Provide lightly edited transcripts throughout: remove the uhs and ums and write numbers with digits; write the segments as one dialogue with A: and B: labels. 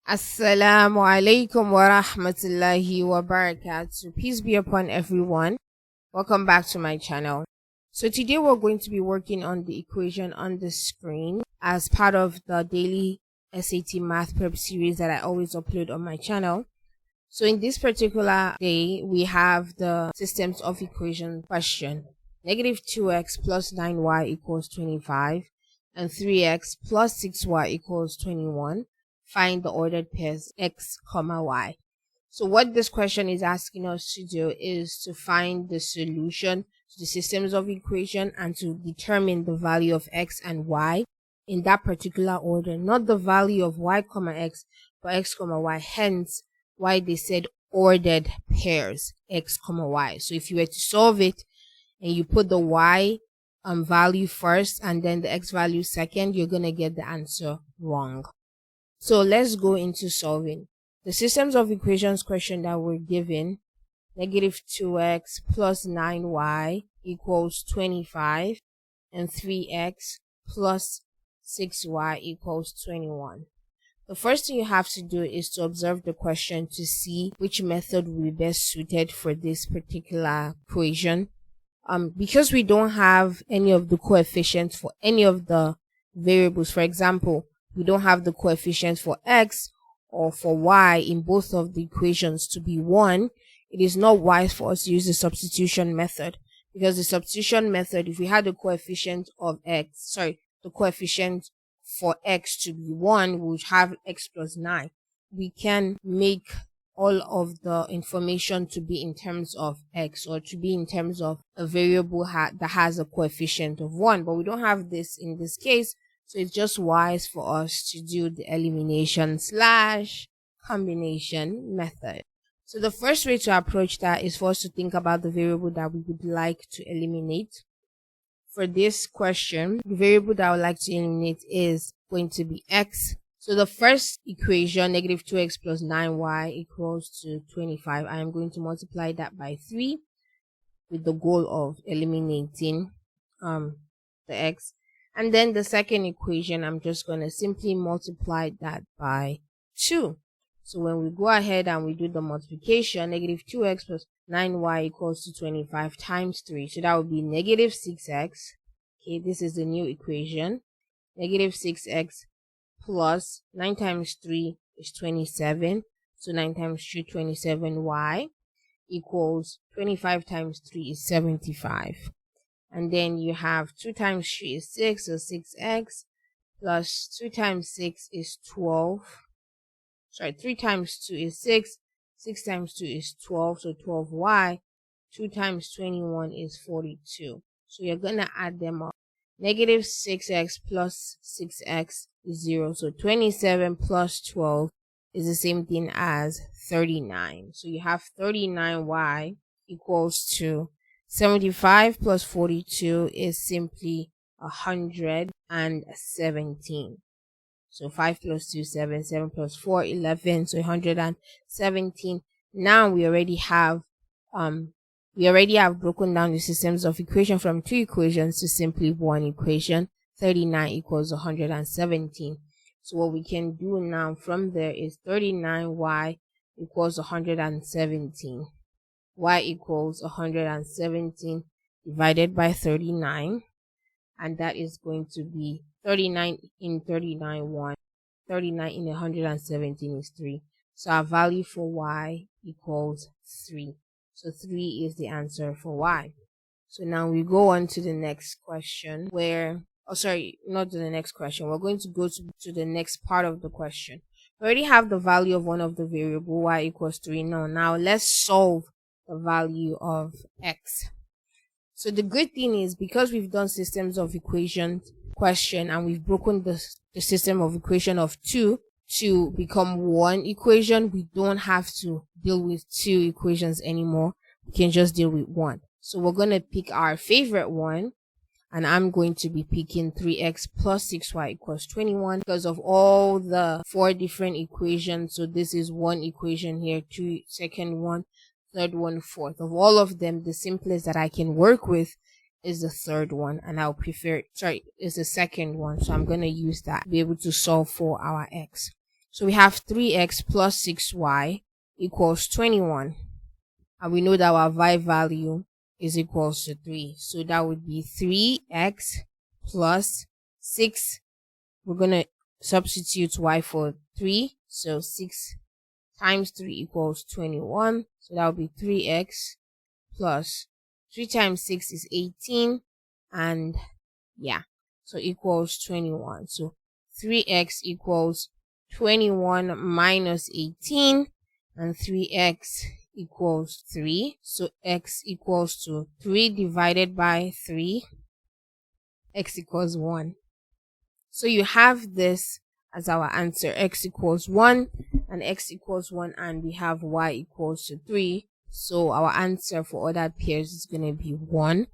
A: Assalamu alaikum wa rahmatullahi wa barakatuh. Peace be upon everyone. Welcome back to my channel. So today we're going to be working on the equation on the screen as part of the daily SAT math prep series that I always upload on my channel. So in this particular day, we have the systems of equation question. Negative 2x plus 9y equals 25 and 3x plus 6y equals 21. Find the ordered pairs x, y. So what this question is asking us to do is to find the solution to the systems of equation and to determine the value of x and y in that particular order, not the value of y, x, but x, y. Hence why they said ordered pairs x, y. So if you were to solve it and you put the y value first and then the x value second, you're going to get the answer wrong. So let's go into solving. The systems of equations question that we're given, negative 2x plus 9y equals 25 and 3x plus 6y equals 21. The first thing you have to do is to observe the question to see which method will be best suited for this particular equation. Because we don't have any of the coefficients for any of the variables, for example, we don't have the coefficient for x or for y in both of the equations to be 1, it is not wise for us to use the substitution method, because the substitution method, if we had the coefficient of the coefficient for x to be 1, we would have x plus 9. We can make all of the information to be in terms of x or to be in terms of a variable that has a coefficient of 1, but we don't have this in this case. So it's just wise for us to do the elimination / combination method. So the first way to approach that is for us to think about the variable that we would like to eliminate. For this question, the variable that I would like to eliminate is going to be x. So the first equation, negative 2x plus 9y equals to 25. I am going to multiply that by 3 with the goal of eliminating the x. And then the second equation, I'm just going to simply multiply that by 2. So when we go ahead and we do the multiplication, negative 2x plus 9y equals to 25 times 3. So that would be negative 6x. Okay, this is the new equation. Negative 6x plus 9 times 3 is 27. So 9 times 2, 27y equals 25 times 3 is 75. And then you have 2 times 3 is 6, so 6x, plus 2 times 6 is 12. 3 times 2 is 6, 6 times 2 is 12, so 12y. 2 times 21 is 42. So you're going to add them up. Negative 6x plus 6x is 0, so 27 plus 12 is the same thing as 39. So you have 39y equals to 75 plus 42 is simply 117. So 5 plus 2, 7, 7 plus 4, 11, so 117. Now we already have broken down the systems of equation from 2 equations to simply 1 equation. 39 equals 117. So what we can do now from there is 39y equals 117. Y equals 117 divided by 39, and that is going to be 39 in 39 1. 39 in 117 is 3. So our value for y equals 3. So 3 is the answer for y. So now we go on to the next question not to the next question. We're going to go to the next part of the question. We already have the value of one of the variable y equals 3. Now let's solve the value of x. So the good thing is, because we've done systems of equations question and we've broken the system of equation of 2 to become 1 equation, we don't have to deal with 2 equations anymore. We can just deal with 1. So we're going to pick our favorite one, and I'm going to be picking 3x plus 6y equals 21 because of all the 4 different equations. So this is 1 equation here, 2 second one, third one, fourth. Of all of them, the simplest that I can work with is the third one, and I'll prefer is the second one. So I'm going to use that to be able to solve for our x. So we have 3x plus 6y equals 21. And we know that our y value is equals to 3. So that would be 3x plus 6. We're going to substitute y for 3. So 6 times 3 equals 21. So that would be 3x plus 3 times 6 is 18. And yeah, so equals 21. So 3x equals 21 minus 18. And 3x equals 3. So x equals to 3 divided by 3. X equals 1. So you have this as our answer. X equals 1 and x equals 1, and we have y equals to 3. So our answer for other pairs is going to be 1,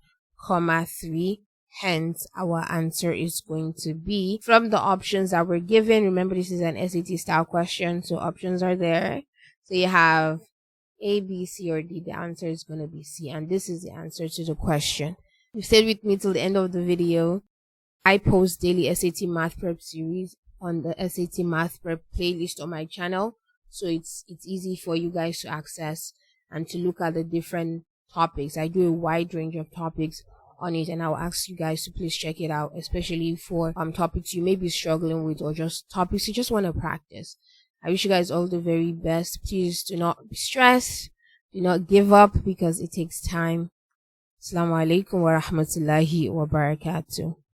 A: 3. Hence, our answer is going to be from the options that were given. Remember, this is an SAT style question, so options are there. So you have A, B, C, or D. The answer is going to be C, and this is the answer to the question. You've stayed with me till the end of the video. I post daily SAT Math Prep series on the SAT Math Prep playlist on my channel, so it's easy for you guys to access and to look at the different topics. I do a wide range of topics on it, and I'll ask you guys to please check it out, especially for topics you may be struggling with or just topics you just want to practice. I wish you guys all the very best. Please do not be stressed. Do not give up, because it takes time. Assalamu alaikum wa rahmatullahi wa barakatuh.